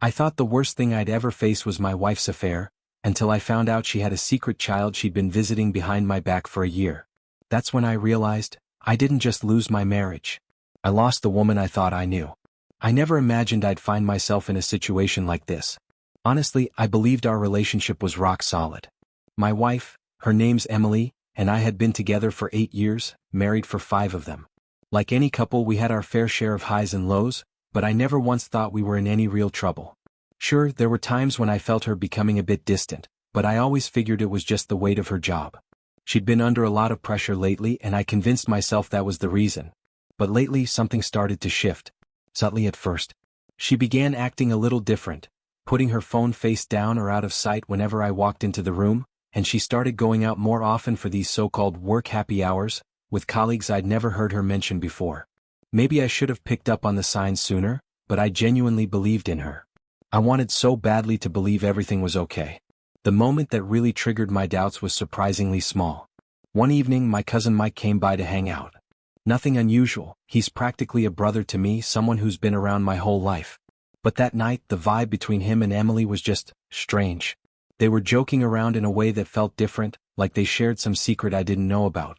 I thought the worst thing I'd ever face was my wife's affair, until I found out she had a secret child she'd been visiting behind my back for a year. That's when I realized, I didn't just lose my marriage. I lost the woman I thought I knew. I never imagined I'd find myself in a situation like this. Honestly, I believed our relationship was rock solid. My wife, her name's Emily, and I had been together for 8 years, married for 5 of them. Like any couple, we had our fair share of highs and lows, but I never once thought we were in any real trouble. Sure, there were times when I felt her becoming a bit distant, but I always figured it was just the weight of her job. She'd been under a lot of pressure lately, and I convinced myself that was the reason. But lately something started to shift. Subtly at first. She began acting a little different, putting her phone face down or out of sight whenever I walked into the room, and she started going out more often for these so-called work happy hours, with colleagues I'd never heard her mention before. Maybe I should have picked up on the signs sooner, but I genuinely believed in her. I wanted so badly to believe everything was okay. The moment that really triggered my doubts was surprisingly small. One evening my cousin Mike came by to hang out. Nothing unusual, he's practically a brother to me, someone who's been around my whole life. But that night the vibe between him and Emily was just strange. They were joking around in a way that felt different, like they shared some secret I didn't know about.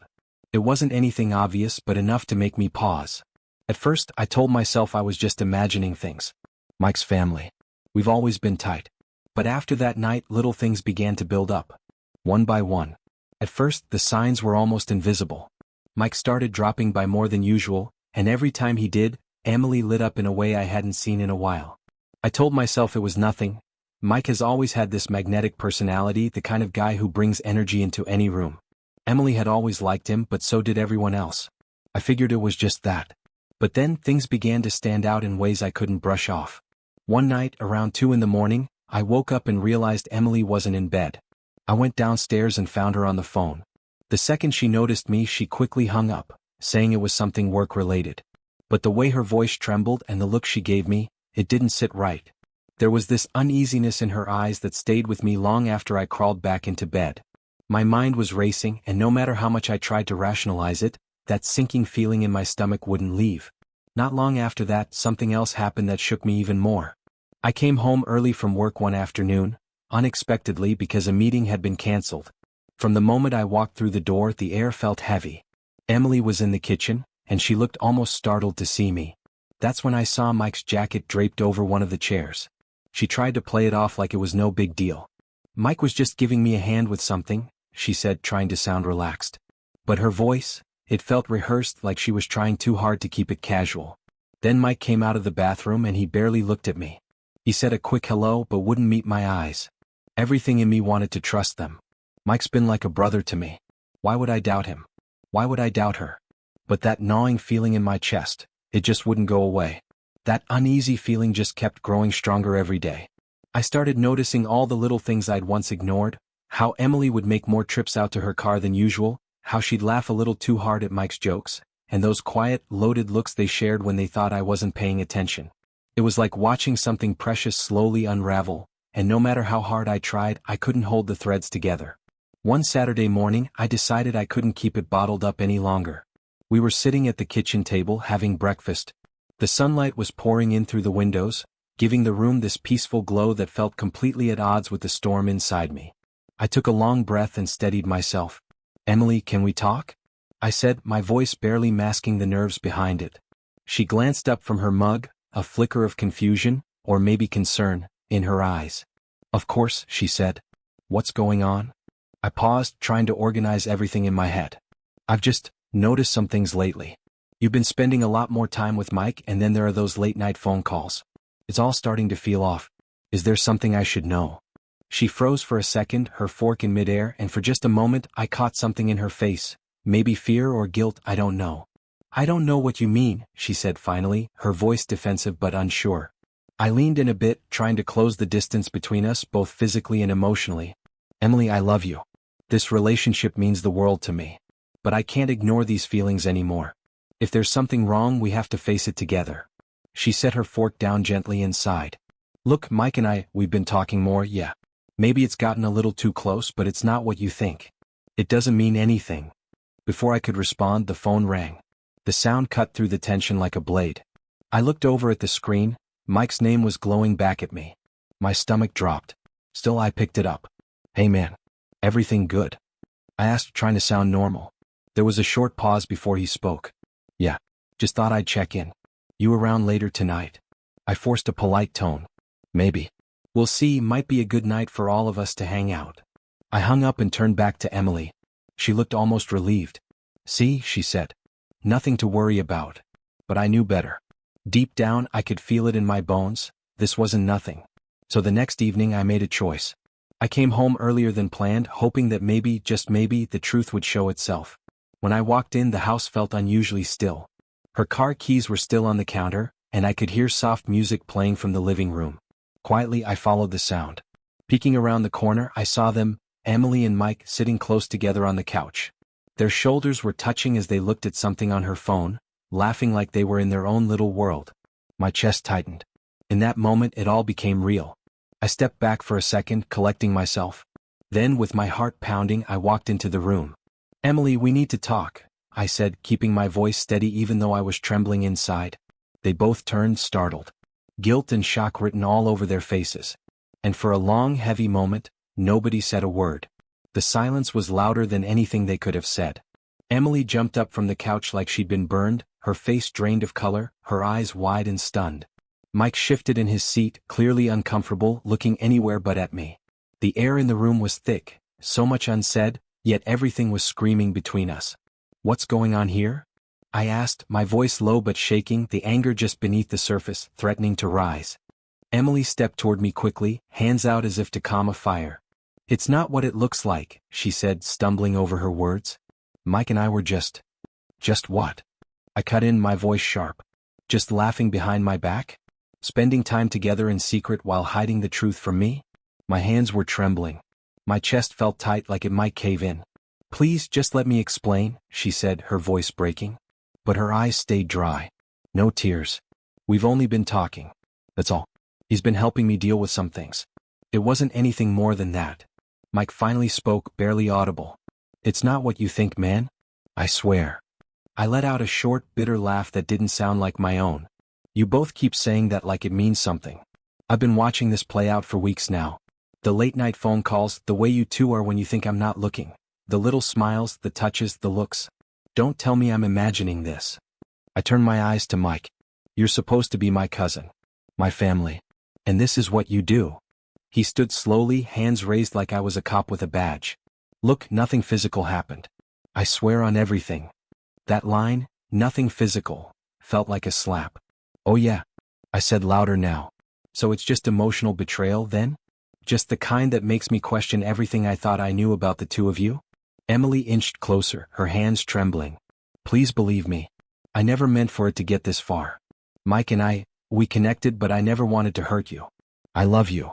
It wasn't anything obvious, but enough to make me pause. At first, I told myself I was just imagining things. Mike's family. We've always been tight. But after that night, little things began to build up. One by one. At first, the signs were almost invisible. Mike started dropping by more than usual, and every time he did, Emily lit up in a way I hadn't seen in a while. I told myself it was nothing. Mike has always had this magnetic personality, the kind of guy who brings energy into any room. Emily had always liked him, but so did everyone else. I figured it was just that. But then things began to stand out in ways I couldn't brush off. One night, around 2 in the morning, I woke up and realized Emily wasn't in bed. I went downstairs and found her on the phone. The second she noticed me, she quickly hung up, saying it was something work-related. But the way her voice trembled and the look she gave me, it didn't sit right. There was this uneasiness in her eyes that stayed with me long after I crawled back into bed. My mind was racing, and no matter how much I tried to rationalize it, that sinking feeling in my stomach wouldn't leave. Not long after that, something else happened that shook me even more. I came home early from work one afternoon, unexpectedly because a meeting had been canceled. From the moment I walked through the door, the air felt heavy. Emily was in the kitchen, and she looked almost startled to see me. That's when I saw Mike's jacket draped over one of the chairs. She tried to play it off like it was no big deal. Mike was just giving me a hand with something, she said, trying to sound relaxed. But her voice, it felt rehearsed, like she was trying too hard to keep it casual. Then Mike came out of the bathroom and he barely looked at me. He said a quick hello but wouldn't meet my eyes. Everything in me wanted to trust them. Mike's been like a brother to me. Why would I doubt him? Why would I doubt her? But that gnawing feeling in my chest, it just wouldn't go away. That uneasy feeling just kept growing stronger every day. I started noticing all the little things I'd once ignored, how Emily would make more trips out to her car than usual, how she'd laugh a little too hard at Mike's jokes, and those quiet, loaded looks they shared when they thought I wasn't paying attention. It was like watching something precious slowly unravel, and no matter how hard I tried, I couldn't hold the threads together. One Saturday morning, I decided I couldn't keep it bottled up any longer. We were sitting at the kitchen table having breakfast. The sunlight was pouring in through the windows, giving the room this peaceful glow that felt completely at odds with the storm inside me. I took a long breath and steadied myself. "Emily, can we talk?" I said, my voice barely masking the nerves behind it. She glanced up from her mug, a flicker of confusion, or maybe concern, in her eyes. "Of course," she said. "What's going on?" I paused, trying to organize everything in my head. "I've just noticed some things lately. You've been spending a lot more time with Mike, and then there are those late-night phone calls. It's all starting to feel off. Is there something I should know?" She froze for a second, her fork in midair, and for just a moment I caught something in her face, maybe fear or guilt, I don't know. "I don't know what you mean," she said finally, her voice defensive but unsure. I leaned in a bit, trying to close the distance between us, both physically and emotionally. "Emily, I love you. This relationship means the world to me. But I can't ignore these feelings anymore. If there's something wrong, we have to face it together." She set her fork down gently and sighed. "Look, Mike and we've been talking more, yeah. Maybe it's gotten a little too close, but it's not what you think. It doesn't mean anything." Before I could respond, the phone rang. The sound cut through the tension like a blade. I looked over at the screen, Mike's name was glowing back at me. My stomach dropped. Still, I picked it up. Hey man. Everything good? I asked, trying to sound normal. There was a short pause before he spoke. Yeah. Just thought I'd check in. You around later tonight? I forced a polite tone. Maybe. We'll see, might be a good night for all of us to hang out. I hung up and turned back to Emily. She looked almost relieved. See, she said. Nothing to worry about. But I knew better. Deep down, I could feel it in my bones. This wasn't nothing. So the next evening I made a choice. I came home earlier than planned, hoping that maybe, just maybe, the truth would show itself. When I walked in, the house felt unusually still. Her car keys were still on the counter, and I could hear soft music playing from the living room. Quietly, I followed the sound. Peeking around the corner, I saw them, Emily and Mike, sitting close together on the couch. Their shoulders were touching as they looked at something on her phone, laughing like they were in their own little world. My chest tightened. In that moment, it all became real. I stepped back for a second, collecting myself. Then, with my heart pounding, I walked into the room. Emily, we need to talk, I said, keeping my voice steady even though I was trembling inside. They both turned, startled. Guilt and shock written all over their faces. And for a long, heavy moment, nobody said a word. The silence was louder than anything they could have said. Emily jumped up from the couch like she'd been burned, her face drained of color, her eyes wide and stunned. Mike shifted in his seat, clearly uncomfortable, looking anywhere but at me. The air in the room was thick, so much unsaid, yet everything was screaming between us. What's going on here? I asked, my voice low but shaking, the anger just beneath the surface, threatening to rise. Emily stepped toward me quickly, hands out as if to calm a fire. It's not what it looks like, she said, stumbling over her words. Mike and I were just what? I cut in, my voice sharp. Just laughing behind my back? Spending time together in secret while hiding the truth from me? My hands were trembling. My chest felt tight like it might cave in. Please, just let me explain, she said, her voice breaking. But her eyes stayed dry. No tears. We've only been talking. That's all. He's been helping me deal with some things. It wasn't anything more than that. Mike finally spoke, barely audible. It's not what you think, man. I swear. I let out a short, bitter laugh that didn't sound like my own. You both keep saying that like it means something. I've been watching this play out for weeks now. The late-night phone calls, the way you two are when you think I'm not looking. The little smiles, the touches, the looks. Don't tell me I'm imagining this. I turned my eyes to Mike. You're supposed to be my cousin. My family. And this is what you do. He stood slowly, hands raised like I was a cop with a badge. Look, nothing physical happened. I swear on everything. That line, nothing physical, felt like a slap. Oh yeah, I said louder now. So it's just emotional betrayal then? Just the kind that makes me question everything I thought I knew about the two of you? Emily inched closer, her hands trembling. Please believe me. I never meant for it to get this far. Mike and I, we connected, but I never wanted to hurt you. I love you.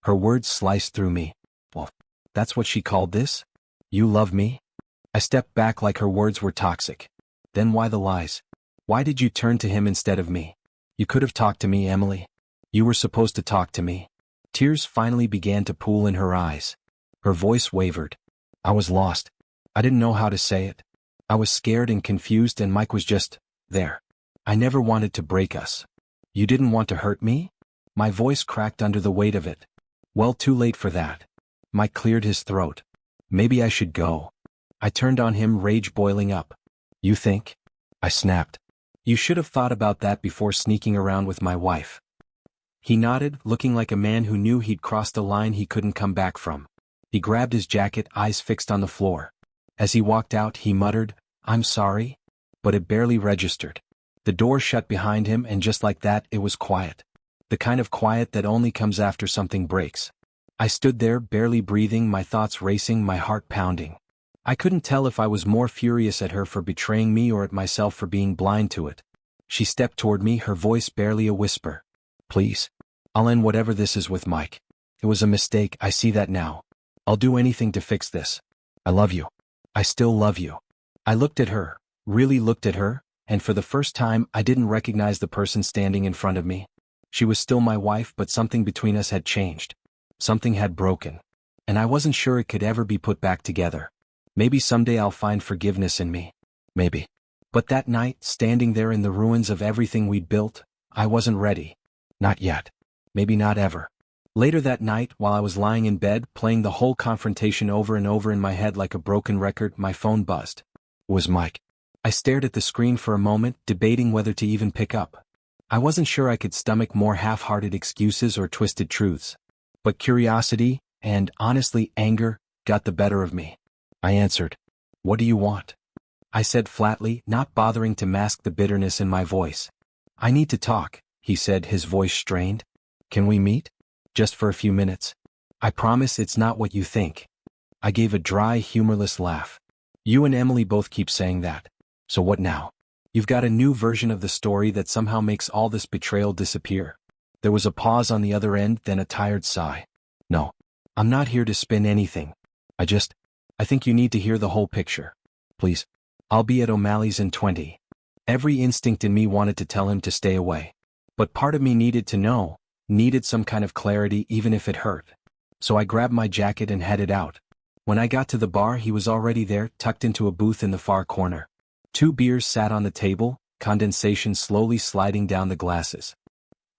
Her words sliced through me. Well, that's what she called this? You love me? I stepped back like her words were toxic. Then why the lies? Why did you turn to him instead of me? You could have talked to me, Emily. You were supposed to talk to me. Tears finally began to pool in her eyes. Her voice wavered. I was lost. I didn't know how to say it. I was scared and confused, and Mike was just there. I never wanted to break us. You didn't want to hurt me? My voice cracked under the weight of it. Well, too late for that. Mike cleared his throat. Maybe I should go. I turned on him, rage boiling up. You think? I snapped. You should have thought about that before sneaking around with my wife. He nodded, looking like a man who knew he'd crossed a line he couldn't come back from. He grabbed his jacket, eyes fixed on the floor. As he walked out, he muttered, I'm sorry? But it barely registered. The door shut behind him, and just like that, it was quiet. The kind of quiet that only comes after something breaks. I stood there, barely breathing, my thoughts racing, my heart pounding. I couldn't tell if I was more furious at her for betraying me or at myself for being blind to it. She stepped toward me, her voice barely a whisper. Please. I'll end whatever this is with Mike. It was a mistake, I see that now. I'll do anything to fix this. I love you. I still love you. I looked at her, really looked at her, and for the first time I didn't recognize the person standing in front of me. She was still my wife, but something between us had changed. Something had broken. And I wasn't sure it could ever be put back together. Maybe someday I'll find forgiveness in me. Maybe. But that night, standing there in the ruins of everything we'd built, I wasn't ready. Not yet. Maybe not ever. Later that night, while I was lying in bed, playing the whole confrontation over and over in my head like a broken record, my phone buzzed. It was Mike. I stared at the screen for a moment, debating whether to even pick up. I wasn't sure I could stomach more half-hearted excuses or twisted truths. But curiosity, and honestly anger, got the better of me. I answered. What do you want? I said flatly, not bothering to mask the bitterness in my voice. I need to talk, he said, his voice strained. Can we meet? Just for a few minutes. I promise it's not what you think. I gave a dry, humorless laugh. You and Emily both keep saying that. So what now? You've got a new version of the story that somehow makes all this betrayal disappear. There was a pause on the other end, then a tired sigh. No. I'm not here to spin anything. I think you need to hear the whole picture. Please. I'll be at O'Malley's in 20. Every instinct in me wanted to tell him to stay away. But part of me needed to know, needed some kind of clarity even if it hurt. So I grabbed my jacket and headed out. When I got to the bar, he was already there, tucked into a booth in the far corner. 2 beers sat on the table, condensation slowly sliding down the glasses.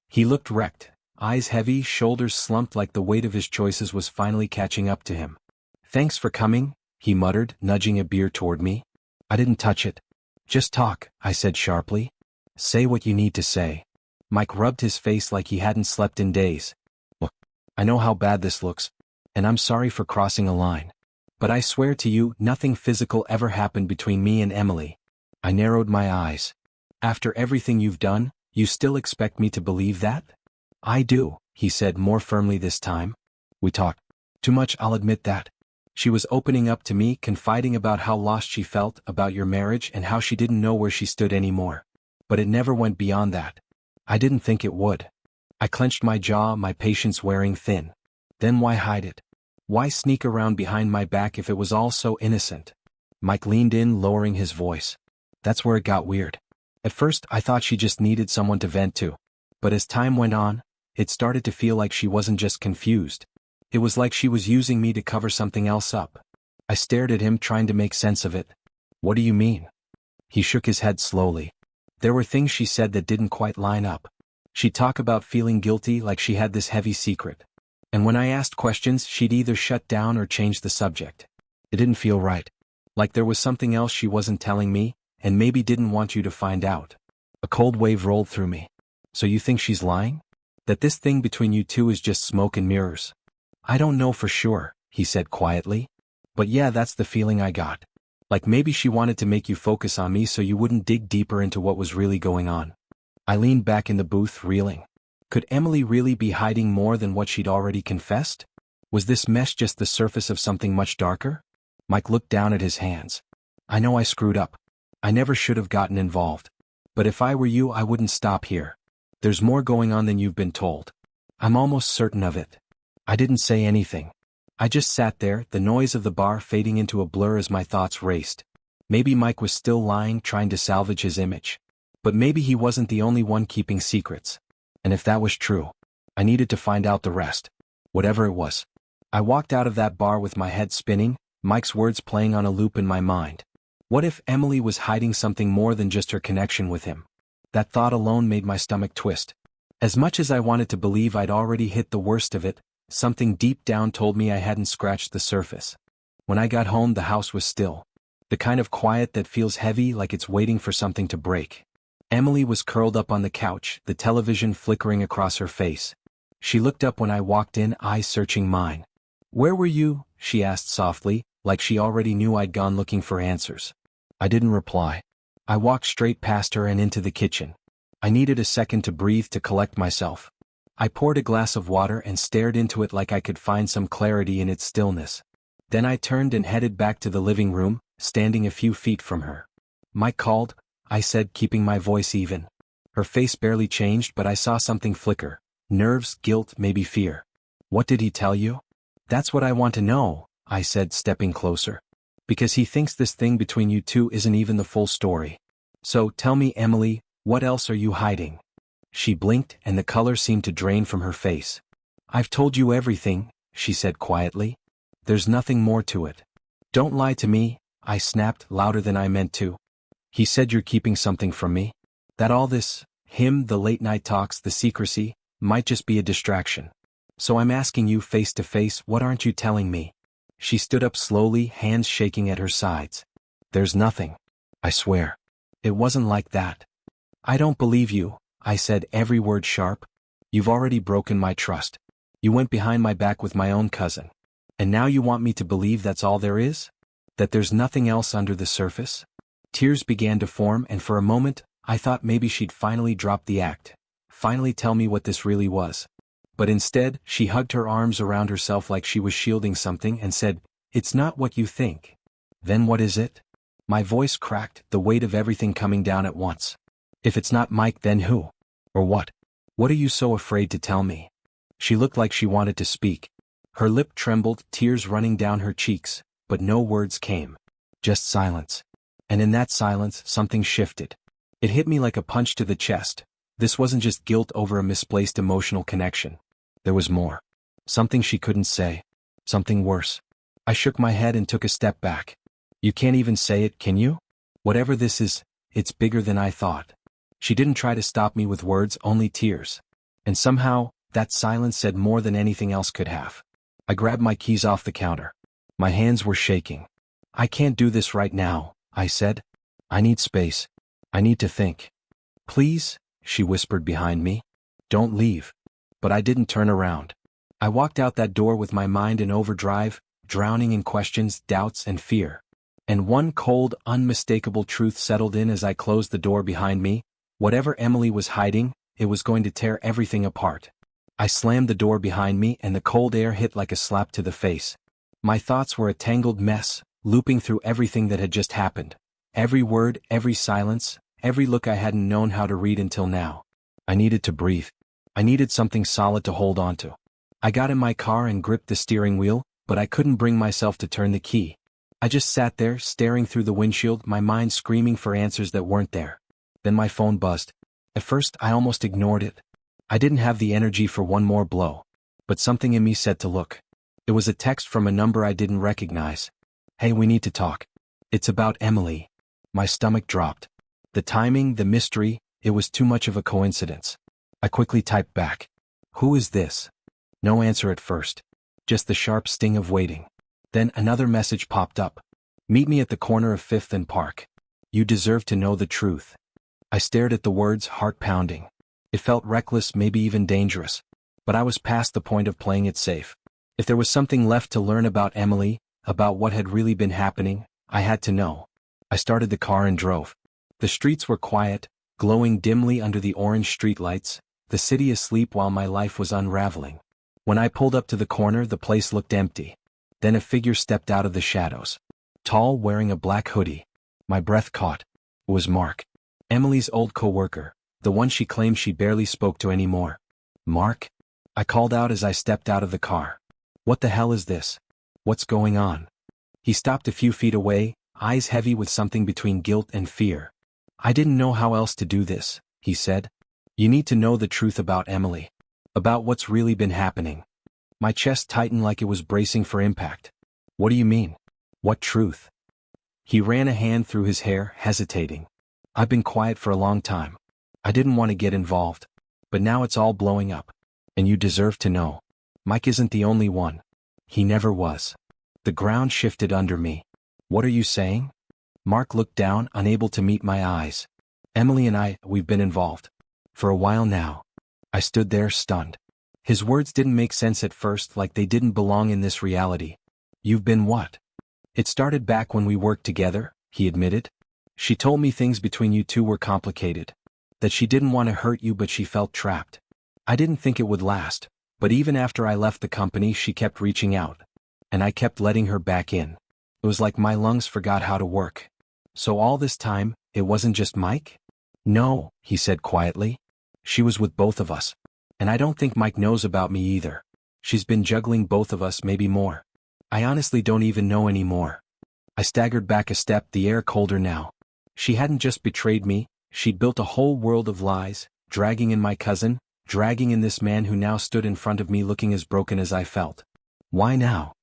He looked wrecked, eyes heavy, shoulders slumped like the weight of his choices was finally catching up to him. Thanks for coming, he muttered, nudging a beer toward me. I didn't touch it. Just talk, I said sharply. Say what you need to say. Mike rubbed his face like he hadn't slept in days. Look, I know how bad this looks, and I'm sorry for crossing a line. But I swear to you, nothing physical ever happened between me and Emily. I narrowed my eyes. After everything you've done, you still expect me to believe that? I do, he said more firmly this time. We talked. Too much, I'll admit that. She was opening up to me, confiding about how lost she felt, about your marriage, and how she didn't know where she stood anymore. But it never went beyond that. I didn't think it would. I clenched my jaw, my patience wearing thin. Then why hide it? Why sneak around behind my back if it was all so innocent? Mike leaned in, lowering his voice. That's where it got weird. At first, I thought she just needed someone to vent to. But as time went on, it started to feel like she wasn't just confused. It was like she was using me to cover something else up. I stared at him, trying to make sense of it. What do you mean? He shook his head slowly. There were things she said that didn't quite line up. She'd talk about feeling guilty, like she had this heavy secret. And when I asked questions, she'd either shut down or change the subject. It didn't feel right. Like there was something else she wasn't telling me, and maybe didn't want you to find out. A cold wave rolled through me. So you think she's lying? That this thing between you two is just smoke and mirrors? I don't know for sure, he said quietly. But yeah, that's the feeling I got. Like maybe she wanted to make you focus on me so you wouldn't dig deeper into what was really going on. I leaned back in the booth, reeling. Could Emily really be hiding more than what she'd already confessed? Was this mess just the surface of something much darker? Mike looked down at his hands. I know I screwed up. I never should have gotten involved. But if I were you, I wouldn't stop here. There's more going on than you've been told. I'm almost certain of it. I didn't say anything. I just sat there, the noise of the bar fading into a blur as my thoughts raced. Maybe Mike was still lying, trying to salvage his image. But maybe he wasn't the only one keeping secrets. And if that was true, I needed to find out the rest. Whatever it was. I walked out of that bar with my head spinning, Mike's words playing on a loop in my mind. What if Emily was hiding something more than just her connection with him? That thought alone made my stomach twist. As much as I wanted to believe I'd already hit the worst of it, something deep down told me I hadn't scratched the surface. When I got home, the house was still. The kind of quiet that feels heavy, like it's waiting for something to break. Emily was curled up on the couch, the television flickering across her face. She looked up when I walked in, eyes searching mine. Where were you? She asked softly, like she already knew I'd gone looking for answers. I didn't reply. I walked straight past her and into the kitchen. I needed a second to breathe, to collect myself. I poured a glass of water and stared into it like I could find some clarity in its stillness. Then I turned and headed back to the living room, standing a few feet from her. Mike called, I said, keeping my voice even. Her face barely changed, but I saw something flicker. Nerves, guilt, maybe fear. What did he tell you? That's what I want to know, I said, stepping closer. Because he thinks this thing between you two isn't even the full story. So tell me, Emily, what else are you hiding? She blinked, and the color seemed to drain from her face. I've told you everything, she said quietly. There's nothing more to it. Don't lie to me, I snapped, louder than I meant to. He said you're keeping something from me? That all this, him, the late night talks, the secrecy, might just be a distraction. So I'm asking you face to face, what aren't you telling me? She stood up slowly, hands shaking at her sides. There's nothing. I swear. It wasn't like that. I don't believe you, I said, every word sharp. You've already broken my trust. You went behind my back with my own cousin. And now you want me to believe that's all there is? That there's nothing else under the surface? Tears began to form, and for a moment, I thought maybe she'd finally drop the act. Finally tell me what this really was. But instead, she hugged her arms around herself like she was shielding something and said, "It's not what you think." Then what is it? My voice cracked, the weight of everything coming down at once. If it's not Mike, then who? Or what? What are you so afraid to tell me? She looked like she wanted to speak. Her lip trembled, tears running down her cheeks, but no words came. Just silence. And in that silence, something shifted. It hit me like a punch to the chest. This wasn't just guilt over a misplaced emotional connection. There was more. Something she couldn't say. Something worse. I shook my head and took a step back. You can't even say it, can you? Whatever this is, it's bigger than I thought. She didn't try to stop me with words, only tears. And somehow, that silence said more than anything else could have. I grabbed my keys off the counter. My hands were shaking. I can't do this right now, I said. I need space. I need to think. Please, she whispered behind me. Don't leave. But I didn't turn around. I walked out that door with my mind in overdrive, drowning in questions, doubts, and fear. And one cold, unmistakable truth settled in as I closed the door behind me. Whatever Emily was hiding, it was going to tear everything apart. I slammed the door behind me and the cold air hit like a slap to the face. My thoughts were a tangled mess, looping through everything that had just happened. Every word, every silence, every look I hadn't known how to read until now. I needed to breathe. I needed something solid to hold on to. I got in my car and gripped the steering wheel, but I couldn't bring myself to turn the key. I just sat there, staring through the windshield, my mind screaming for answers that weren't there. Then my phone buzzed. At first, I almost ignored it. I didn't have the energy for one more blow. But something in me said to look. It was a text from a number I didn't recognize. "Hey, we need to talk. It's about Emily." My stomach dropped. The timing, the mystery, it was too much of a coincidence. I quickly typed back. "Who is this?" No answer at first. Just the sharp sting of waiting. Then another message popped up. "Meet me at the corner of 5th and Park. You deserve to know the truth." I stared at the words, heart pounding. It felt reckless, maybe even dangerous. But I was past the point of playing it safe. If there was something left to learn about Emily, about what had really been happening, I had to know. I started the car and drove. The streets were quiet, glowing dimly under the orange streetlights, the city asleep while my life was unraveling. When I pulled up to the corner, the place looked empty. Then a figure stepped out of the shadows. Tall, wearing a black hoodie. My breath caught. It was Mark. Emily's old co-worker, the one she claimed she barely spoke to anymore. "Mark?" I called out as I stepped out of the car. "What the hell is this? What's going on?" He stopped a few feet away, eyes heavy with something between guilt and fear. "I didn't know how else to do this," he said. "You need to know the truth about Emily. About what's really been happening." My chest tightened like it was bracing for impact. "What do you mean? What truth?" He ran a hand through his hair, hesitating. "I've been quiet for a long time. I didn't want to get involved. But now it's all blowing up. And you deserve to know. Mike isn't the only one. He never was." The ground shifted under me. "What are you saying?" Mark looked down, unable to meet my eyes. "Emily and we've been involved. For a while now." I stood there, stunned. His words didn't make sense at first, like they didn't belong in this reality. "You've been what?" "It started back when we worked together," he admitted. "She told me things between you two were complicated. That she didn't want to hurt you, but she felt trapped. I didn't think it would last, but even after I left the company she kept reaching out. And I kept letting her back in. It was like my lungs forgot how to work." "So all this time, it wasn't just Mike?" "No," he said quietly. "She was with both of us. And I don't think Mike knows about me either. She's been juggling both of us, maybe more. I honestly don't even know anymore." I staggered back a step, the air colder now. She hadn't just betrayed me, she'd built a whole world of lies, dragging in my cousin, dragging in this man who now stood in front of me looking as broken as I felt. "Why now?"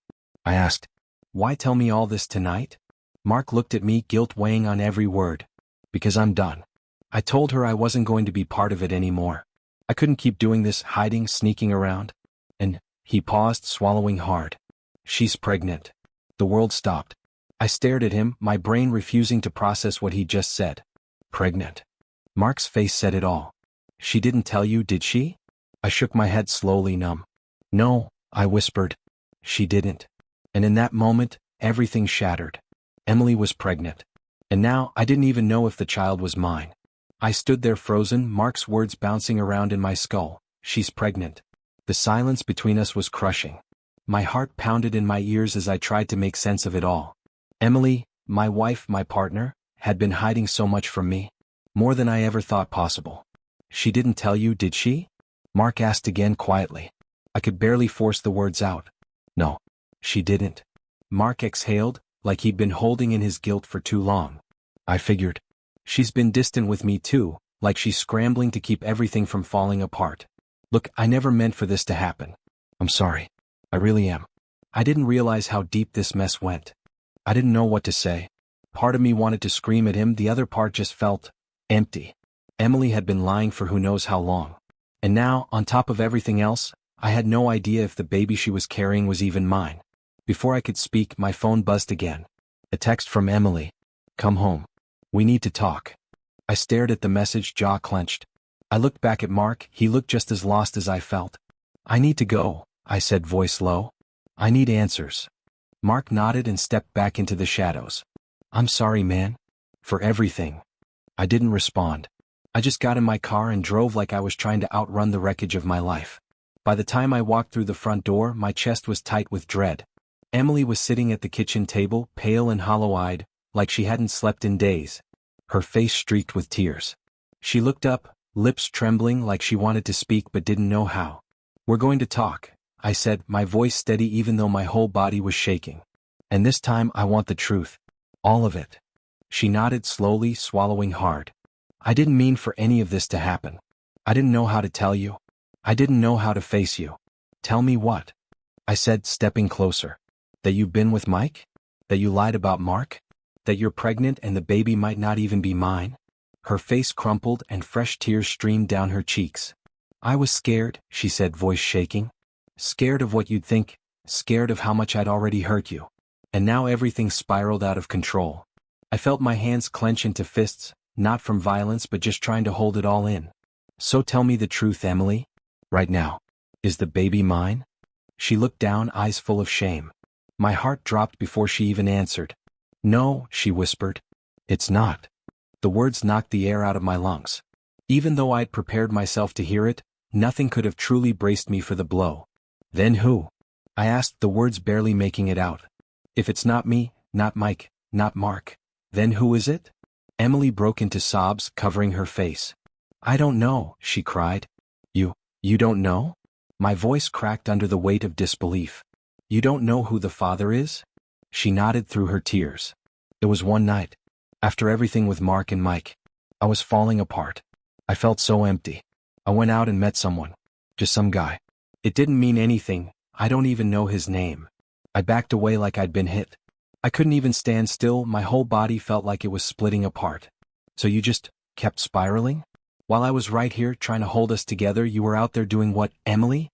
I asked. "Why tell me all this tonight?" Mark looked at me, guilt weighing on every word. "Because I'm done. I told her I wasn't going to be part of it anymore. I couldn't keep doing this, hiding, sneaking around. And he paused, swallowing hard. She's pregnant. The world stopped. I stared at him, my brain refusing to process what he'd just said. Pregnant. Mark's face said it all. She didn't tell you, did she? I shook my head slowly, numb. No, I whispered. She didn't. And in that moment, everything shattered. Emily was pregnant. And now, I didn't even know if the child was mine. I stood there frozen, Mark's words bouncing around in my skull. She's pregnant. The silence between us was crushing. My heart pounded in my ears as I tried to make sense of it all. Emily, my wife, my partner, had been hiding so much from me. More than I ever thought possible. She didn't tell you, did she? Mark asked again quietly. I could barely force the words out. No, she didn't. Mark exhaled, like he'd been holding in his guilt for too long. I figured. She's been distant with me too, like she's scrambling to keep everything from falling apart. Look, I never meant for this to happen. I'm sorry. I really am. I didn't realize how deep this mess went. I didn't know what to say. Part of me wanted to scream at him, the other part just felt empty. Emily had been lying for who knows how long. And now, on top of everything else, I had no idea if the baby she was carrying was even mine. Before I could speak, my phone buzzed again. A text from Emily. Come home. We need to talk. I stared at the message, jaw clenched. I looked back at Mark, he looked just as lost as I felt. I need to go, I said, voice low. I need answers. Mark nodded and stepped back into the shadows. I'm sorry, man. For everything. I didn't respond. I just got in my car and drove like I was trying to outrun the wreckage of my life. By the time I walked through the front door, my chest was tight with dread. Emily was sitting at the kitchen table, pale and hollow-eyed, like she hadn't slept in days. Her face streaked with tears. She looked up, lips trembling like she wanted to speak but didn't know how. We're going to talk, I said, my voice steady even though my whole body was shaking. And this time I want the truth. All of it. She nodded slowly, swallowing hard. I didn't mean for any of this to happen. I didn't know how to tell you. I didn't know how to face you. Tell me what? I said, stepping closer. That you've been with Mike? That you lied about Mark? That you're pregnant and the baby might not even be mine? Her face crumpled and fresh tears streamed down her cheeks. I was scared, she said, voice shaking. Scared of what you'd think, scared of how much I'd already hurt you. And now everything spiraled out of control. I felt my hands clench into fists, not from violence but just trying to hold it all in. So tell me the truth, Emily. Right now. Is the baby mine? She looked down, eyes full of shame. My heart dropped before she even answered. No, she whispered. It's not. The words knocked the air out of my lungs. Even though I'd prepared myself to hear it, nothing could have truly braced me for the blow. Then who? I asked, the words barely making it out. If it's not me, not Mike, not Mark, then who is it? Emily broke into sobs, covering her face. I don't know, she cried. You don't know? My voice cracked under the weight of disbelief. You don't know who the father is? She nodded through her tears. It was one night. After everything with Mark and Mike. I was falling apart. I felt so empty. I went out and met someone. Just some guy. It didn't mean anything, I don't even know his name. I backed away like I'd been hit. I couldn't even stand still, my whole body felt like it was splitting apart. So you just kept spiraling? While I was right here trying to hold us together, you were out there doing what, Emily?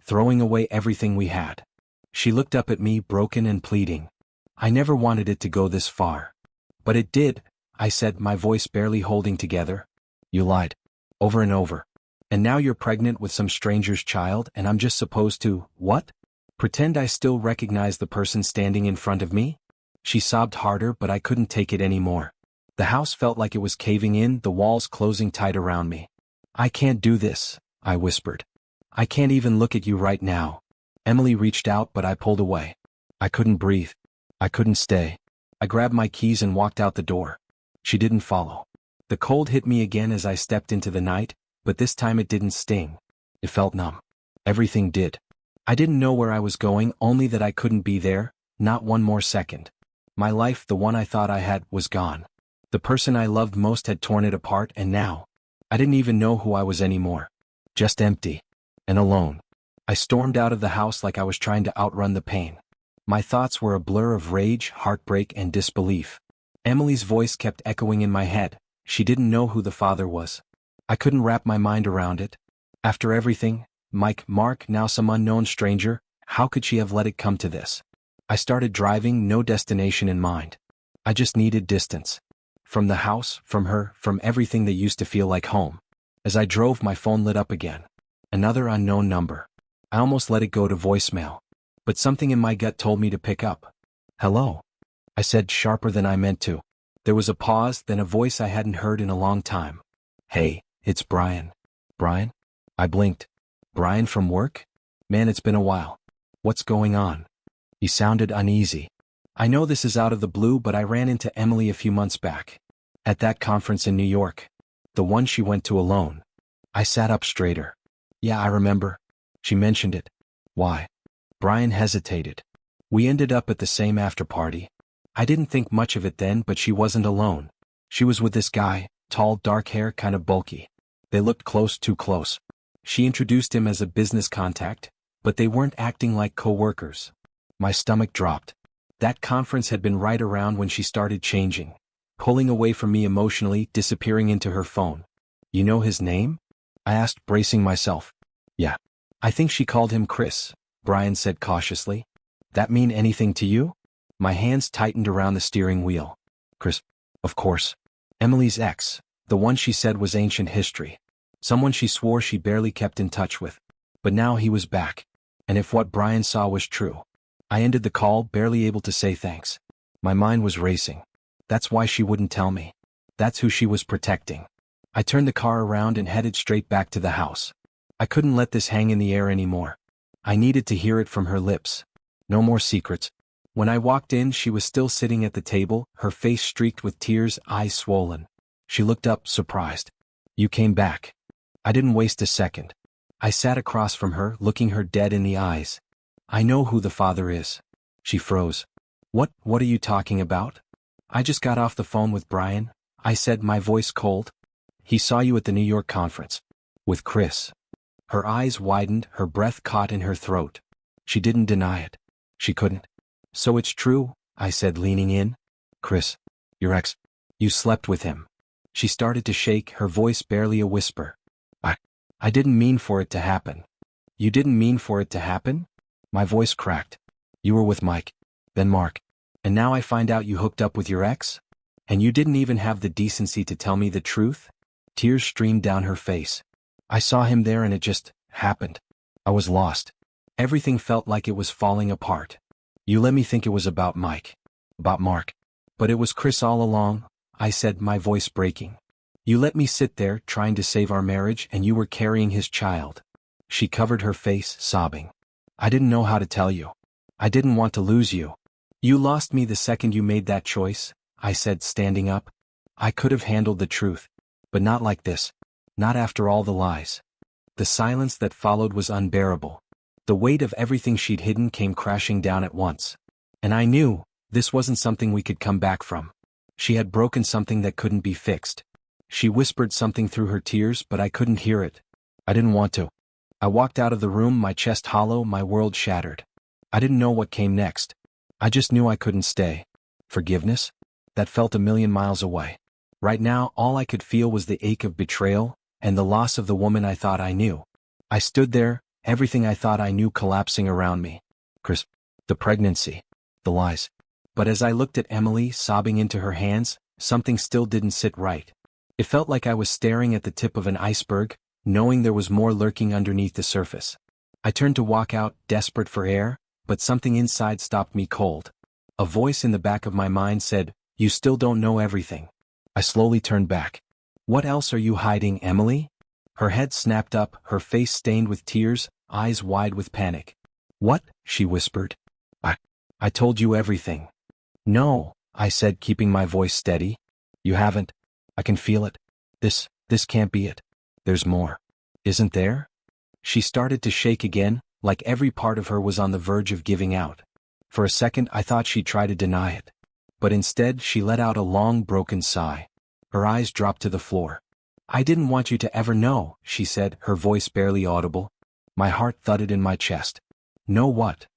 Throwing away everything we had. She looked up at me, broken and pleading. I never wanted it to go this far. But it did, I said, my voice barely holding together. You lied. Over and over. And now you're pregnant with some stranger's child and I'm just supposed to, what? Pretend I still recognize the person standing in front of me? She sobbed harder, but I couldn't take it anymore. The house felt like it was caving in, the walls closing tight around me. I can't do this, I whispered. I can't even look at you right now. Emily reached out, but I pulled away. I couldn't breathe. I couldn't stay. I grabbed my keys and walked out the door. She didn't follow. The cold hit me again as I stepped into the night, but this time it didn't sting. It felt numb. Everything did. I didn't know where I was going, only that I couldn't be there, not one more second. My life, the one I thought I had, was gone. The person I loved most had torn it apart, and now, I didn't even know who I was anymore. Just empty. And alone. I stormed out of the house like I was trying to outrun the pain. My thoughts were a blur of rage, heartbreak, and disbelief. Emily's voice kept echoing in my head. She didn't know who the father was. I couldn't wrap my mind around it. After everything, Mark, now some unknown stranger, how could she have let it come to this? I started driving, no destination in mind. I just needed distance. From the house, from her, from everything that used to feel like home. As I drove, my phone lit up again. Another unknown number. I almost let it go to voicemail. But something in my gut told me to pick up. "Hello," I said, sharper than I meant to. There was a pause, then a voice I hadn't heard in a long time. "Hey, it's Brian." "Brian?" I blinked. "Brian from work? Man, it's been a while. What's going on?" He sounded uneasy. "I know this is out of the blue, but I ran into Emily a few months back. At that conference in New York. The one she went to alone." I sat up straighter. "Yeah, I remember. She mentioned it." "Why?" Brian hesitated. "We ended up at the same after-party. I didn't think much of it then, but she wasn't alone. She was with this guy, tall, dark hair, kind of bulky. They looked close, too close. She introduced him as a business contact, but they weren't acting like co-workers." My stomach dropped. That conference had been right around when she started changing. Pulling away from me emotionally, disappearing into her phone. "You know his name?" I asked, bracing myself. "Yeah. I think she called him Chris," Brian said cautiously. "That mean anything to you?" My hands tightened around the steering wheel. "Chris? Of course. Emily's ex, the one she said was ancient history. Someone she swore she barely kept in touch with. But now he was back. And if what Brian saw was true. I ended the call, barely able to say thanks. My mind was racing. That's why she wouldn't tell me. That's who she was protecting. I turned the car around and headed straight back to the house. I couldn't let this hang in the air anymore. I needed to hear it from her lips. No more secrets. When I walked in, she was still sitting at the table, her face streaked with tears, eyes swollen. She looked up, surprised. "You came back." I didn't waste a second. I sat across from her, looking her dead in the eyes. "I know who the father is." She froze. What are you talking about?" "I just got off the phone with Brian," I said, my voice cold. "He saw you at the New York conference. With Chris." Her eyes widened, her breath caught in her throat. She didn't deny it. She couldn't. "So it's true," I said, leaning in. "Chris, your ex, you slept with him." She started to shake, her voice barely a whisper. I didn't mean for it to happen." "You didn't mean for it to happen?" My voice cracked. "You were with Mike. Then Mark. And now I find out you hooked up with your ex? And you didn't even have the decency to tell me the truth?" Tears streamed down her face. "I saw him there and it just happened. I was lost. Everything felt like it was falling apart. You let me think it was about Mike. About Mark. But it was Chris all along," I said, my voice breaking. "You let me sit there, trying to save our marriage, and you were carrying his child." She covered her face, sobbing. "I didn't know how to tell you. I didn't want to lose you." "You lost me the second you made that choice," I said, standing up. "I could have handled the truth. But not like this. Not after all the lies." The silence that followed was unbearable. The weight of everything she'd hidden came crashing down at once. And I knew, this wasn't something we could come back from. She had broken something that couldn't be fixed. She whispered something through her tears, but I couldn't hear it. I didn't want to. I walked out of the room, my chest hollow, my world shattered. I didn't know what came next. I just knew I couldn't stay. Forgiveness? That felt a million miles away. Right now, all I could feel was the ache of betrayal, and the loss of the woman I thought I knew. I stood there, everything I thought I knew collapsing around me. Chris, the pregnancy, the lies. But as I looked at Emily, sobbing into her hands, something still didn't sit right. It felt like I was staring at the tip of an iceberg, knowing there was more lurking underneath the surface. I turned to walk out, desperate for air, but something inside stopped me cold. A voice in the back of my mind said, "You still don't know everything." I slowly turned back. "What else are you hiding, Emily?" Her head snapped up, her face stained with tears, eyes wide with panic. "What?" she whispered. I told you everything." "No," I said, keeping my voice steady. "You haven't. I can feel it. This can't be it. There's more. Isn't there?" She started to shake again, like every part of her was on the verge of giving out. For a second I thought she'd try to deny it. But instead she let out a long, broken sigh. Her eyes dropped to the floor. "I didn't want you to ever know," she said, her voice barely audible. My heart thudded in my chest. "Know what?"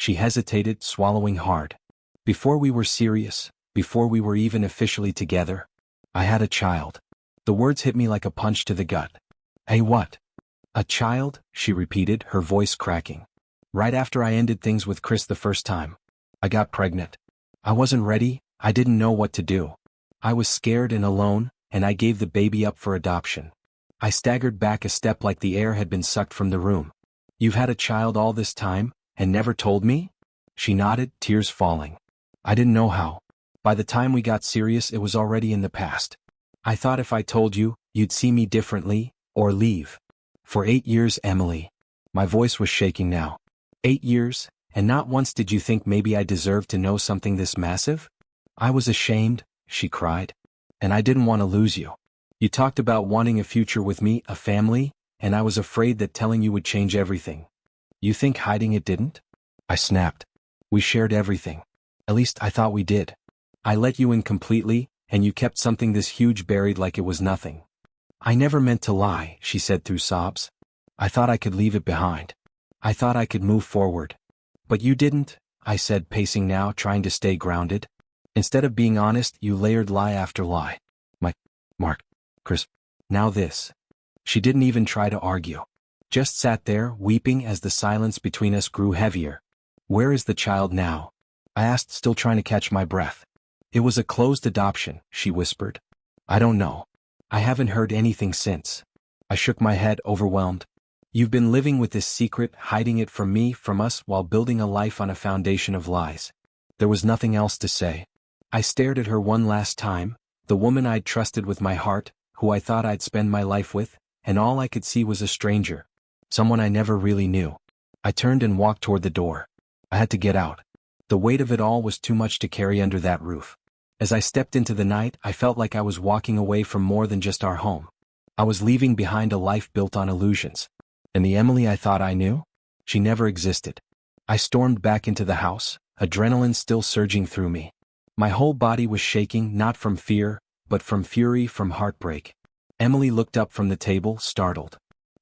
She hesitated, swallowing hard. "Before we were serious, before we were even officially together, I had a child." The words hit me like a punch to the gut. "Hey, what?" A child, she repeated, her voice cracking. Right after I ended things with Chris the first time. I got pregnant. I wasn't ready, I didn't know what to do. I was scared and alone, and I gave the baby up for adoption. I staggered back a step like the air had been sucked from the room. You've had a child all this time, and never told me? She nodded, tears falling. I didn't know how. By the time we got serious, it was already in the past. I thought if I told you, you'd see me differently, or leave. For 8 years, Emily. My voice was shaking now. 8 years, and not once did you think maybe I deserved to know something this massive? I was ashamed, she cried. And I didn't want to lose you. You talked about wanting a future with me, a family, and I was afraid that telling you would change everything. You think hiding it didn't? I snapped. We shared everything. At least I thought we did. I let you in completely, and you kept something this huge buried like it was nothing. I never meant to lie, she said through sobs. I thought I could leave it behind. I thought I could move forward. But you didn't, I said, pacing now, trying to stay grounded. Instead of being honest, you layered lie after lie. Mark, Chris, now this. She didn't even try to argue. Just sat there, weeping as the silence between us grew heavier. Where is the child now? I asked, still trying to catch my breath. It was a closed adoption, she whispered. I don't know. I haven't heard anything since. I shook my head, overwhelmed. You've been living with this secret, hiding it from me, from us, while building a life on a foundation of lies. There was nothing else to say. I stared at her one last time, the woman I'd trusted with my heart, who I thought I'd spend my life with, and all I could see was a stranger. Someone I never really knew. I turned and walked toward the door. I had to get out. The weight of it all was too much to carry under that roof. As I stepped into the night, I felt like I was walking away from more than just our home. I was leaving behind a life built on illusions. And the Emily I thought I knew? She never existed. I stormed back into the house, adrenaline still surging through me. My whole body was shaking, not from fear, but from fury, from heartbreak. Emily looked up from the table, startled.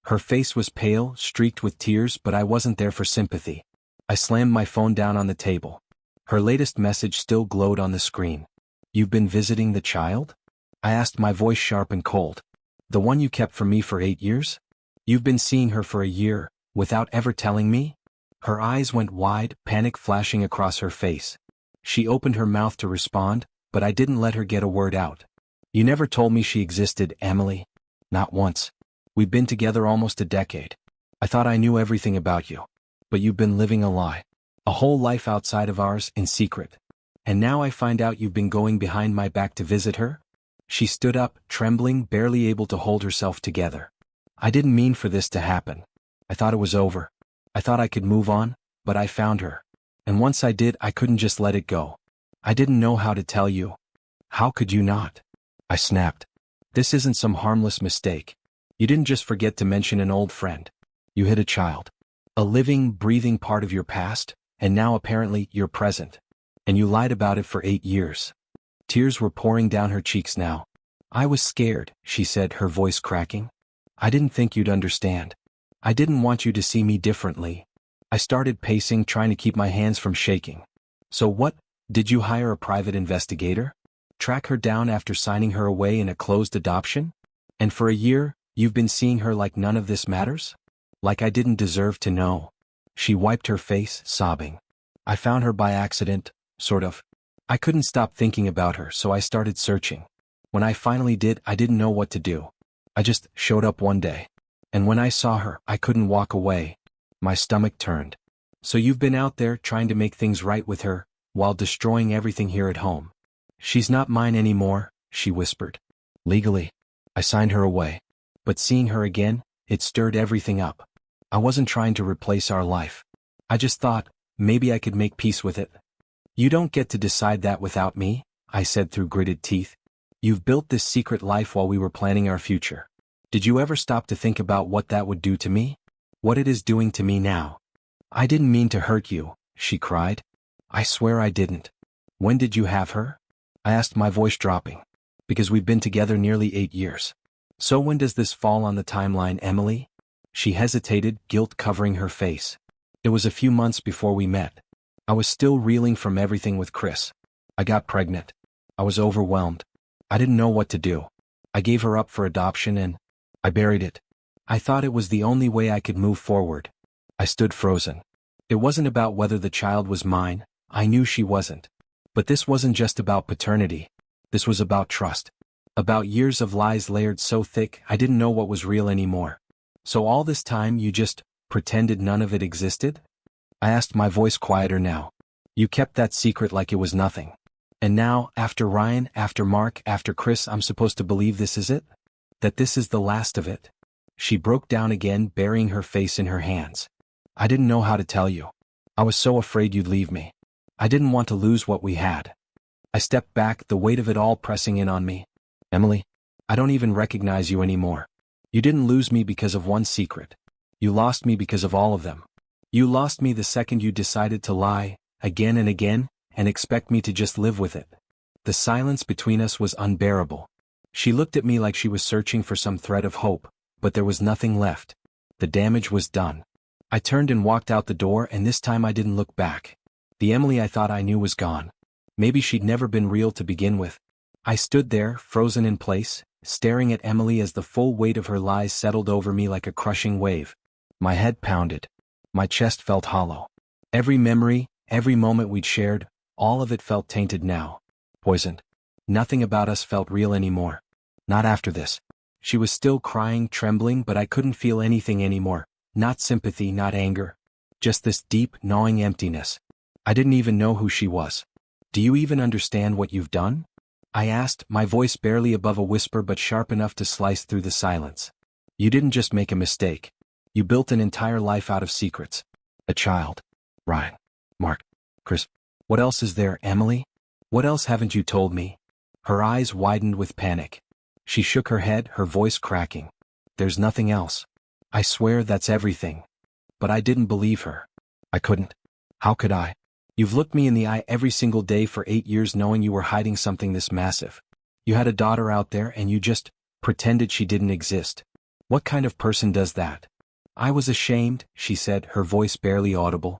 Her face was pale, streaked with tears, but I wasn't there for sympathy. I slammed my phone down on the table. Her latest message still glowed on the screen. You've been visiting the child? I asked, my voice sharp and cold. The one you kept from me for 8 years? You've been seeing her for a year, without ever telling me? Her eyes went wide, panic flashing across her face. She opened her mouth to respond, but I didn't let her get a word out. You never told me she existed, Emily. Not once. We've been together almost a decade. I thought I knew everything about you. But you've been living a lie. A whole life outside of ours, in secret. And now I find out you've been going behind my back to visit her? She stood up, trembling, barely able to hold herself together. I didn't mean for this to happen. I thought it was over. I thought I could move on, but I found her. And once I did, I couldn't just let it go. I didn't know how to tell you. How could you not? I snapped. This isn't some harmless mistake. You didn't just forget to mention an old friend. You hid a child. A living, breathing part of your past, and now apparently your present. And you lied about it for 8 years. Tears were pouring down her cheeks now. I was scared, she said, her voice cracking. I didn't think you'd understand. I didn't want you to see me differently. I started pacing, trying to keep my hands from shaking. So what, did you hire a private investigator? Track her down after signing her away in a closed adoption? And for a year, you've been seeing her like none of this matters? Like I didn't deserve to know. She wiped her face, sobbing. I found her by accident, sort of. I couldn't stop thinking about her, so I started searching. When I finally did, I didn't know what to do. I just showed up one day. And when I saw her, I couldn't walk away. My stomach turned. So you've been out there trying to make things right with her, while destroying everything here at home. She's not mine anymore, she whispered. Legally. I signed her away. But seeing her again, it stirred everything up. I wasn't trying to replace our life. I just thought, maybe I could make peace with it. You don't get to decide that without me, I said through gritted teeth. You've built this secret life while we were planning our future. Did you ever stop to think about what that would do to me? What it is doing to me now? I didn't mean to hurt you, she cried. I swear I didn't. When did you have her? I asked, my voice dropping. Because we've been together nearly 8 years. So when does this fall on the timeline, Emily? She hesitated, guilt covering her face. It was a few months before we met. I was still reeling from everything with Chris. I got pregnant. I was overwhelmed. I didn't know what to do. I gave her up for adoption and I buried it. I thought it was the only way I could move forward. I stood frozen. It wasn't about whether the child was mine, I knew she wasn't. But this wasn't just about paternity. This was about trust. About years of lies layered so thick I didn't know what was real anymore. So all this time you just pretended none of it existed? I asked, my voice quieter now. You kept that secret like it was nothing. And now, after Ryan, after Mark, after Chris, I'm supposed to believe this is it? That this is the last of it? She broke down again, burying her face in her hands. I didn't know how to tell you. I was so afraid you'd leave me. I didn't want to lose what we had. I stepped back, the weight of it all pressing in on me. Emily, I don't even recognize you anymore. You didn't lose me because of one secret. You lost me because of all of them. You lost me the second you decided to lie, again and again, and expect me to just live with it. The silence between us was unbearable. She looked at me like she was searching for some thread of hope, but there was nothing left. The damage was done. I turned and walked out the door, and this time I didn't look back. The Emily I thought I knew was gone. Maybe she'd never been real to begin with. I stood there, frozen in place, staring at Emily as the full weight of her lies settled over me like a crushing wave. My head pounded. My chest felt hollow. Every memory, every moment we'd shared, all of it felt tainted now. Poisoned. Nothing about us felt real anymore. Not after this. She was still crying, trembling, but I couldn't feel anything anymore. Not sympathy, not anger. Just this deep, gnawing emptiness. I didn't even know who she was. Do you even understand what you've done? I asked, my voice barely above a whisper but sharp enough to slice through the silence. You didn't just make a mistake. You built an entire life out of secrets. A child. Ryan. Mark. Chris. What else is there, Emily? What else haven't you told me? Her eyes widened with panic. She shook her head, her voice cracking. There's nothing else. I swear that's everything. But I didn't believe her. I couldn't. How could I? You've looked me in the eye every single day for 8 years knowing you were hiding something this massive. You had a daughter out there and you just pretended she didn't exist. What kind of person does that? I was ashamed, she said, her voice barely audible.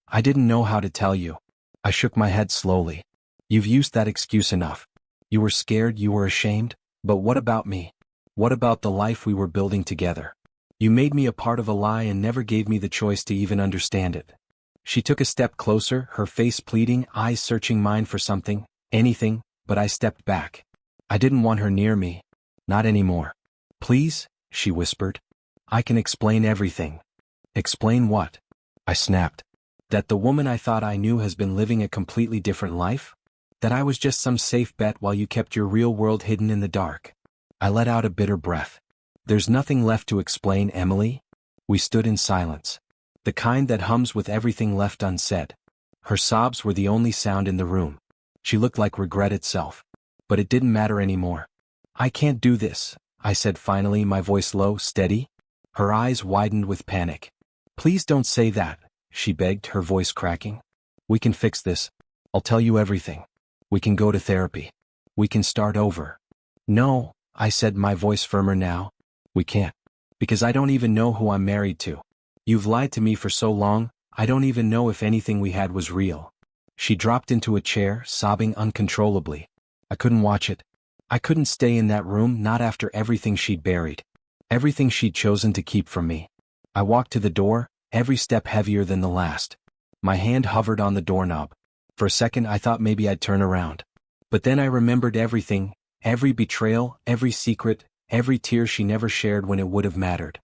I didn't know how to tell you. I shook my head slowly. You've used that excuse enough. You were scared, you were ashamed, but what about me? What about the life we were building together? You made me a part of a lie and never gave me the choice to even understand it. She took a step closer, her face pleading, eyes searching mine for something, anything, but I stepped back. I didn't want her near me. Not anymore. Please, she whispered. I can explain everything. Explain what? I snapped. That the woman I thought I knew has been living a completely different life? That I was just some safe bet while you kept your real world hidden in the dark? I let out a bitter breath. There's nothing left to explain, Emily. We stood in silence. The kind that hums with everything left unsaid. Her sobs were the only sound in the room. She looked like regret itself. But it didn't matter anymore. I can't do this, I said finally, my voice low, steady. Her eyes widened with panic. Please don't say that, she begged, her voice cracking. We can fix this. I'll tell you everything. We can go to therapy. We can start over. No, I said, my voice firmer now. We can't. Because I don't even know who I'm married to. You've lied to me for so long, I don't even know if anything we had was real. She dropped into a chair, sobbing uncontrollably. I couldn't watch it. I couldn't stay in that room, not after everything she'd buried. Everything she'd chosen to keep from me. I walked to the door, every step heavier than the last. My hand hovered on the doorknob. For a second I thought maybe I'd turn around. But then I remembered everything, every betrayal, every secret, every tear she never shared when it would have mattered.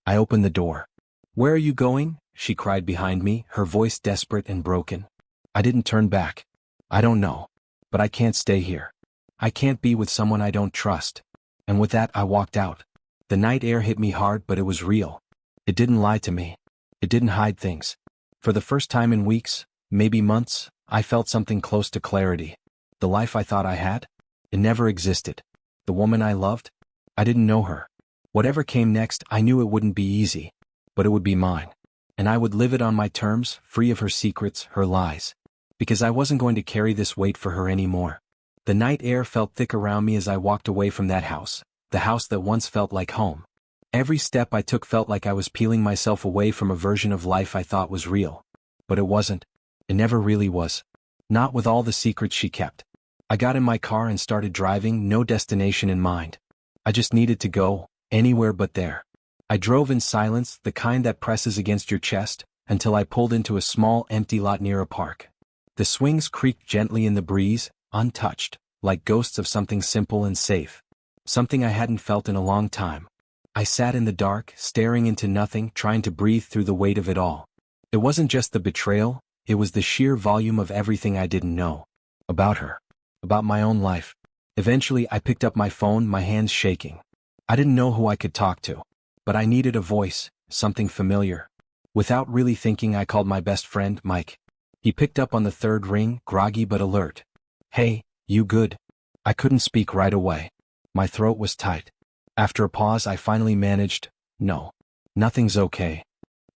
I opened the door. Where are you going? She cried behind me, her voice desperate and broken. I didn't turn back. I don't know. But I can't stay here. I can't be with someone I don't trust. And with that I walked out. The night air hit me hard, but it was real. It didn't lie to me. It didn't hide things. For the first time in weeks, maybe months, I felt something close to clarity. The life I thought I had? It never existed. The woman I loved? I didn't know her. Whatever came next, I knew it wouldn't be easy. But it would be mine. And I would live it on my terms, free of her secrets, her lies. Because I wasn't going to carry this weight for her anymore. The night air felt thick around me as I walked away from that house, the house that once felt like home. Every step I took felt like I was peeling myself away from a version of life I thought was real. But it wasn't. It never really was. Not with all the secrets she kept. I got in my car and started driving, no destination in mind. I just needed to go, anywhere but there. I drove in silence, the kind that presses against your chest, until I pulled into a small empty lot near a park. The swings creaked gently in the breeze, untouched, like ghosts of something simple and safe. Something I hadn't felt in a long time. I sat in the dark, staring into nothing, trying to breathe through the weight of it all. It wasn't just the betrayal, it was the sheer volume of everything I didn't know. About her. About my own life. Eventually I picked up my phone, my hands shaking. I didn't know who I could talk to. But I needed a voice, something familiar. Without really thinking, I called my best friend, Mike. He picked up on the third ring, groggy but alert. "Hey, you good?" I couldn't speak right away. My throat was tight. After a pause I finally managed, "No. Nothing's okay."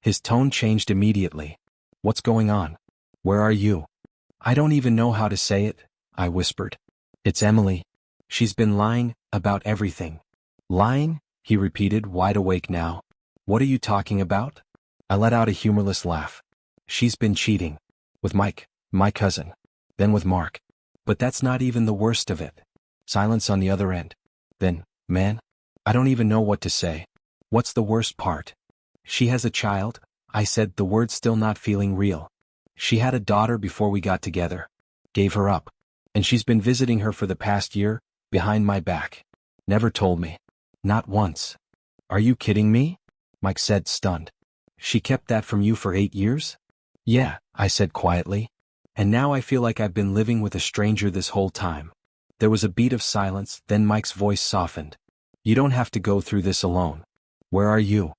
His tone changed immediately. "What's going on? Where are you?" "I don't even know how to say it," I whispered. "It's Emily. She's been lying about everything." "Lying?" he repeated, wide awake now. "What are you talking about?" I let out a humorless laugh. "She's been cheating. With Mike, my cousin. Then with Mark. But that's not even the worst of it." Silence on the other end. "Then, man, I don't even know what to say. What's the worst part?" "She has a child," I said, the words still not feeling real. "She had a daughter before we got together. Gave her up. And she's been visiting her for the past year, behind my back. Never told me. Not once." "Are you kidding me?" Mike said, stunned. "She kept that from you for 8 years?" "Yeah," I said quietly. "And now I feel like I've been living with a stranger this whole time." There was a beat of silence, then Mike's voice softened. "You don't have to go through this alone. Where are you?"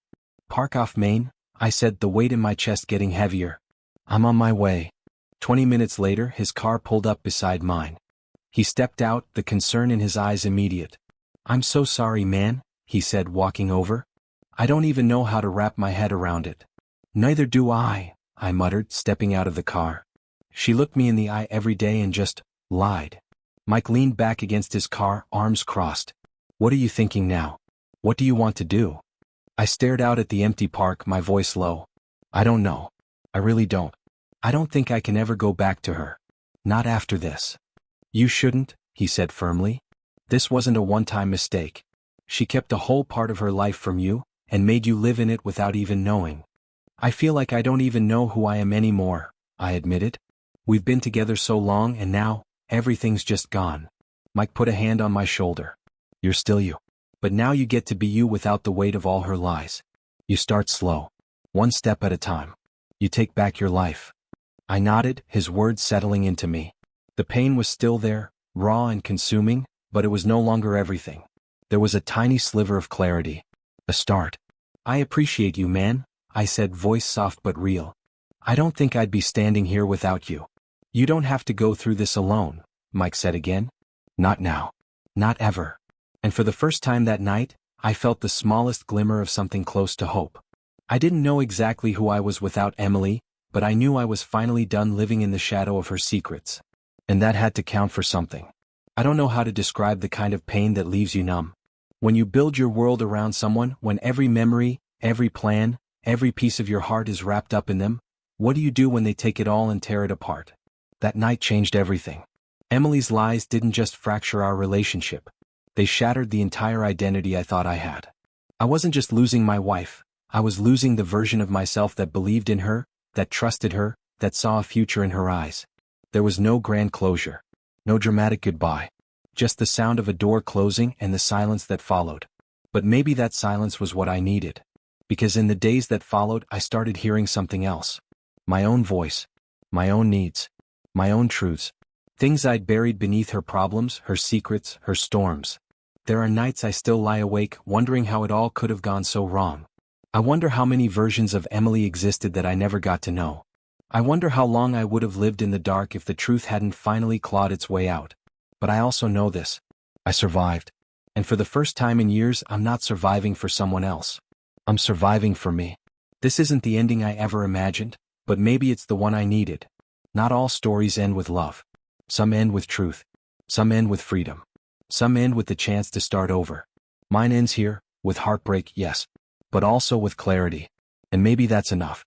"Park off Main," I said, the weight in my chest getting heavier. "I'm on my way." 20 minutes later his car pulled up beside mine. He stepped out, the concern in his eyes immediate. "I'm so sorry, man," he said, walking over. "I don't even know how to wrap my head around it." "Neither do I muttered, stepping out of the car. "She looked me in the eye every day and just lied." Mike leaned back against his car, arms crossed. "What are you thinking now? What do you want to do?" I stared out at the empty park, my voice low. "I don't know. I really don't. I don't think I can ever go back to her. Not after this." "You shouldn't," he said firmly. "This wasn't a one-time mistake. She kept a whole part of her life from you, and made you live in it without even knowing." "I feel like I don't even know who I am anymore," I admitted. "We've been together so long and now, everything's just gone." Mike put a hand on my shoulder. "You're still you. But now you get to be you without the weight of all her lies. You start slow. One step at a time. You take back your life." I nodded, his words settling into me. The pain was still there, raw and consuming, but it was no longer everything. There was a tiny sliver of clarity. A start. "I appreciate you, man," I said, voice soft but real. "I don't think I'd be standing here without you." "You don't have to go through this alone," Mike said again. "Not now. Not ever." And for the first time that night, I felt the smallest glimmer of something close to hope. I didn't know exactly who I was without Emily, but I knew I was finally done living in the shadow of her secrets. And that had to count for something. I don't know how to describe the kind of pain that leaves you numb. When you build your world around someone, when every memory, every plan, every piece of your heart is wrapped up in them, what do you do when they take it all and tear it apart? That night changed everything. Emily's lies didn't just fracture our relationship. They shattered the entire identity I thought I had. I wasn't just losing my wife, I was losing the version of myself that believed in her, that trusted her, that saw a future in her eyes. There was no grand closure. No dramatic goodbye. Just the sound of a door closing and the silence that followed. But maybe that silence was what I needed. Because in the days that followed I started hearing something else. My own voice. My own needs. My own truths. Things I'd buried beneath her problems, her secrets, her storms. There are nights I still lie awake, wondering how it all could have gone so wrong. I wonder how many versions of Emily existed that I never got to know. I wonder how long I would have lived in the dark if the truth hadn't finally clawed its way out. But I also know this. I survived. And for the first time in years, I'm not surviving for someone else. I'm surviving for me. This isn't the ending I ever imagined, but maybe it's the one I needed. Not all stories end with love. Some end with truth. Some end with freedom. Some end with the chance to start over. Mine ends here, with heartbreak, yes. But also with clarity. And maybe that's enough.